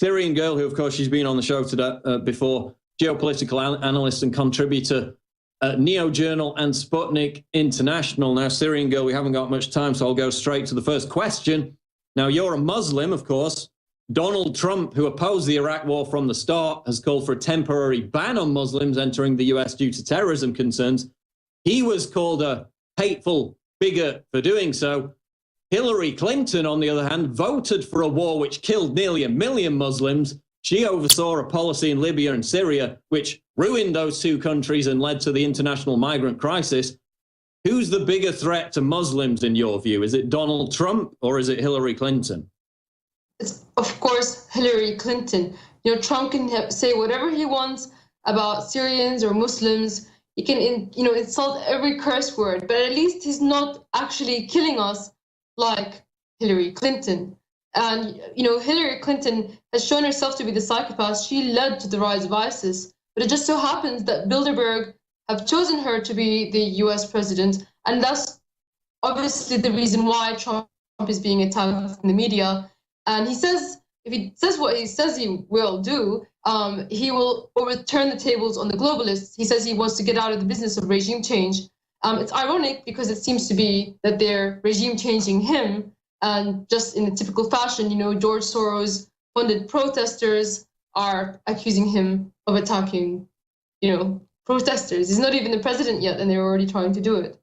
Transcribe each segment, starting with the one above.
Syrian girl who, of course, she's been on the show today before, geopolitical analyst and contributor at Neo Journal and Sputnik International. Now, Syrian girl, we haven't got much time, so I'll go straight to the first question. Now, you're a Muslim, of course. Donald Trump, who opposed the Iraq war from the start, has called for a temporary ban on Muslims entering the US due to terrorism concerns. He was called a hateful bigot for doing so. Hillary Clinton, on the other hand, voted for a war which killed nearly 1 million Muslims. She oversaw a policy in Libya and Syria which ruined those two countries and led to the international migrant crisis. Who's the bigger threat to Muslims in your view? Is it Donald Trump or is it Hillary Clinton? It's, of course, Hillary Clinton. You know, Trump can say whatever he wants about Syrians or Muslims. He can, insult every curse word, but at least he's not actually killing us like Hillary Clinton. And, Hillary Clinton has shown herself to be the psychopath. She led to the rise of ISIS. But it just so happens that Bilderberg have chosen her to be the US president. And that's obviously the reason why Trump is being attacked in the media. And he says, if he says what he says he will do, he will overturn the tables on the globalists. He says he wants to get out of the business of regime change. It's ironic because it seems to be that they're regime changing him, and just in a typical fashion, George Soros funded protesters are accusing him of attacking, protesters. He's not even the president yet, and they're already trying to do it.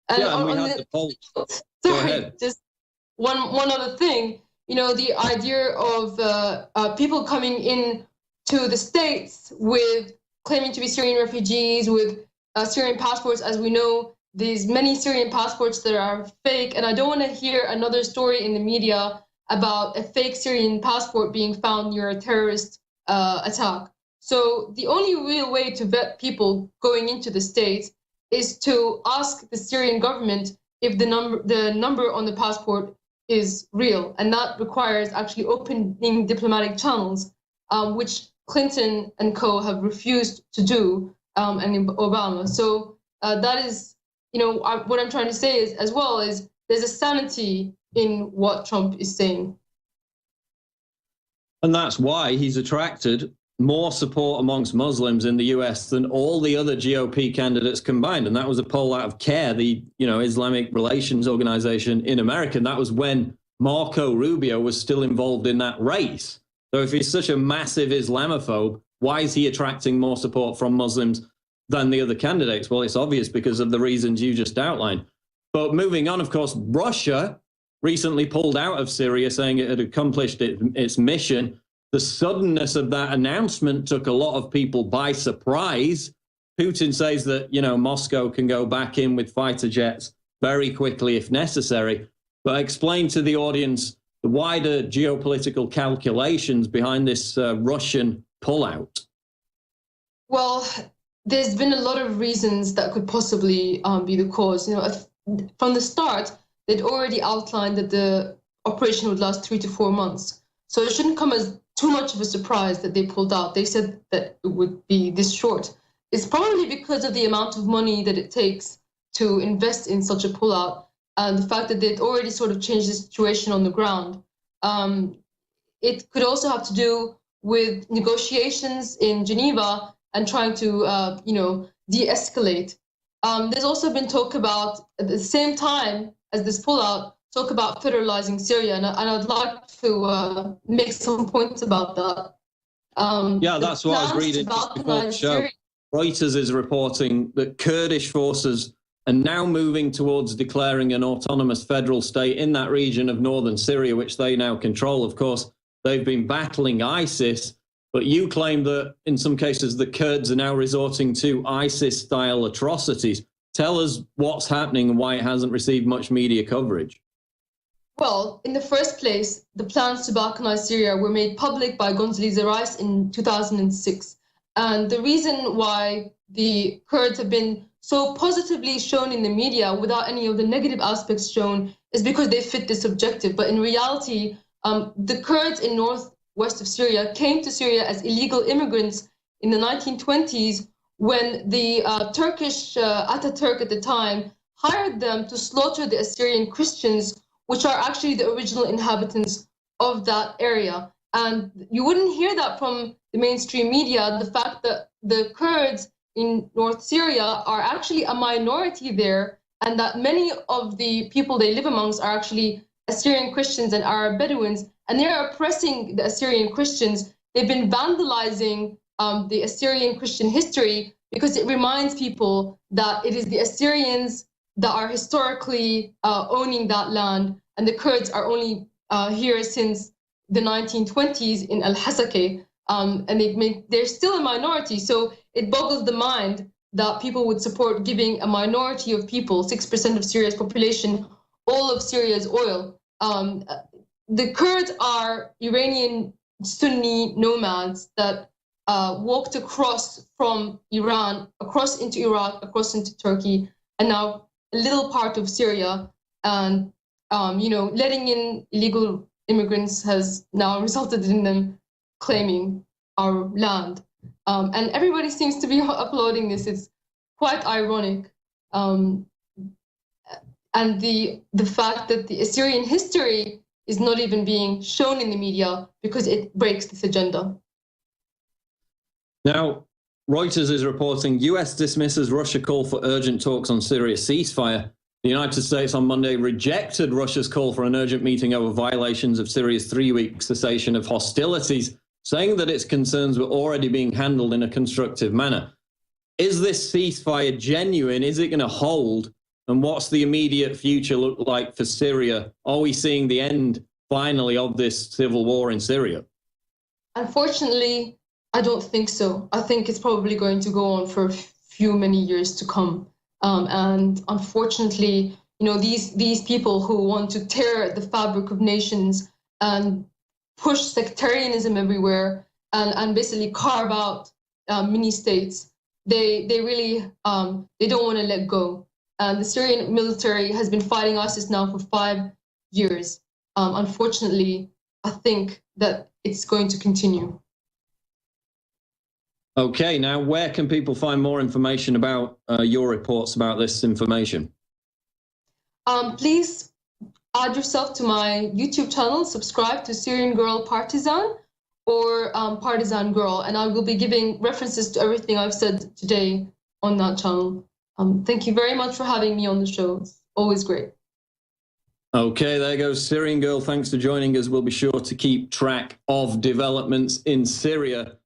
And yeah, and we had the poll. Sorry, just one other thing. The idea of people coming in to the States with claiming to be Syrian refugees with Syrian passports. As we know, there's many Syrian passports that are fake, and I don't want to hear another story in the media about a fake Syrian passport being found near a terrorist attack. So the only real way to vet people going into the States is to ask the Syrian government if the number on the passport is real, and that requires actually opening diplomatic channels, which Clinton and co have refused to do, and Obama. So that is, what I'm trying to say is, as well, is there's a sanity in what Trump is saying. And that's why he's attracted more support amongst Muslims in the US than all the other GOP candidates combined. And that was a poll out of CARE, the Islamic Relations Organization in America. And that was when Marco Rubio was still involved in that race. So if he's such a massive Islamophobe, why is he attracting more support from Muslims than the other candidates? Well, it's obvious because of the reasons you just outlined. But moving on, of course, Russia recently pulled out of Syria, saying it had accomplished its mission. The suddenness of that announcement took a lot of people by surprise. Putin says that, Moscow can go back in with fighter jets very quickly if necessary. But explain to the audience the wider geopolitical calculations behind this Russian pullout. Well, there's been a lot of reasons that could possibly be the cause. From the start, they'd already outlined that the operation would last 3 to 4 months. So it shouldn't come as too much of a surprise that they pulled out. They said that it would be this short. It's probably because of the amount of money that it takes to invest in such a pullout, and the fact that they'd already sort of changed the situation on the ground. It could also have to do with negotiations in Geneva and trying to, de-escalate. There's also been talk about, at the same time as this pullout, talk about federalizing Syria, and I'd like to make some points about that. Yeah, that's what I was reading just before the show. Reuters is reporting that Kurdish forces are now moving towards declaring an autonomous federal state in that region of northern Syria, which they now control. Of course, they've been battling ISIS, but you claim that in some cases the Kurds are now resorting to ISIS-style atrocities. Tell us what's happening and why it hasn't received much media coverage. Well, in the first place, the plans to Balkanize Syria were made public by Condoleezza Rice in 2006. And the reason why the Kurds have been so positively shown in the media without any of the negative aspects shown is because they fit this objective. But in reality, the Kurds in northwest of Syria came to Syria as illegal immigrants in the 1920s when the Turkish Ataturk at the time hired them to slaughter the Assyrian Christians, which are actually the original inhabitants of that area. And you wouldn't hear that from the mainstream media, the fact that the Kurds in North Syria are actually a minority there, and that many of the people they live amongst are actually Assyrian Christians and Arab Bedouins, and they're oppressing the Assyrian Christians. They've been vandalizing the Assyrian Christian history because it reminds people that it is the Assyrians that are historically owning that land, and the Kurds are only here since the 1920s in Al-Hasakeh, and they're still a minority. So it boggles the mind that people would support giving a minority of people, 6% of Syria's population, all of Syria's oil. The Kurds are Iranian Sunni nomads that walked across from Iran, across into Iraq, across into Turkey, and now a little part of Syria. And letting in illegal immigrants has now resulted in them claiming our land. And everybody seems to be uploading this. It's quite ironic. And the fact that the Assyrian history is not even being shown in the media because it breaks this agenda. Now, Reuters is reporting US dismisses Russia call for urgent talks on Syria ceasefire. The United States on Monday rejected Russia's call for an urgent meeting over violations of Syria's 3-week cessation of hostilities, saying that its concerns were already being handled in a constructive manner. Is this ceasefire genuine? Is it going to hold? And what's the immediate future look like for Syria? Are we seeing the end, finally, of this civil war in Syria? Unfortunately, I don't think so. I think it's probably going to go on for many years to come. And unfortunately, these people who want to tear the fabric of nations and push sectarianism everywhere and basically carve out mini states, they really they don't want to let go. And the Syrian military has been fighting ISIS now for 5 years. Unfortunately, I think that it's going to continue. Okay, now where can people find more information about your reports about this information? Please add yourself to my YouTube channel, subscribe to Syrian Girl Partisan or Partisan Girl, and I will be giving references to everything I've said today on that channel. Thank you very much for having me on the show. It's always great. Okay, there goes Syrian Girl. Thanks for joining us. We'll be sure to keep track of developments in Syria.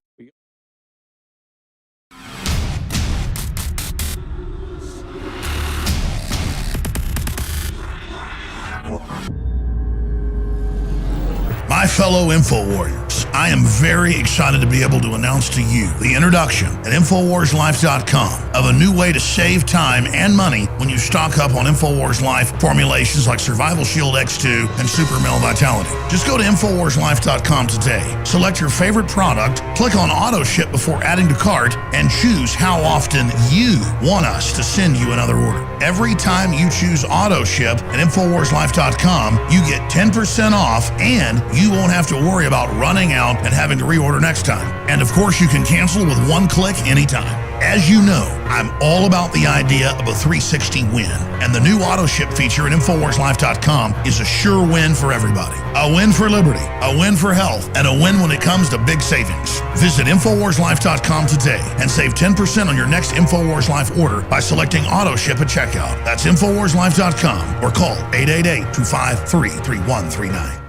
My fellow InfoWarriors, I am very excited to be able to announce to you the introduction at InfoWarsLife.com of a new way to save time and money when you stock up on InfoWars Life formulations like Survival Shield X2 and Super Male Vitality. Just go to InfoWarsLife.com today, select your favorite product, click on Auto Ship before adding to cart, and choose how often you want us to send you another order. Every time you choose Auto Ship at InfoWarsLife.com, you get 10% off, and you won't have to worry about running out and having to reorder next time. And of course, you can cancel with one click anytime. As you know, I'm all about the idea of a 360 win, and the new auto ship feature at InfoWarsLife.com is a sure win for everybody. A win for liberty, a win for health, and a win when it comes to big savings. Visit InfoWarsLife.com today and save 10% on your next InfoWars Life order by selecting auto ship at checkout. That's InfoWarsLife.com or call 888-253-3139.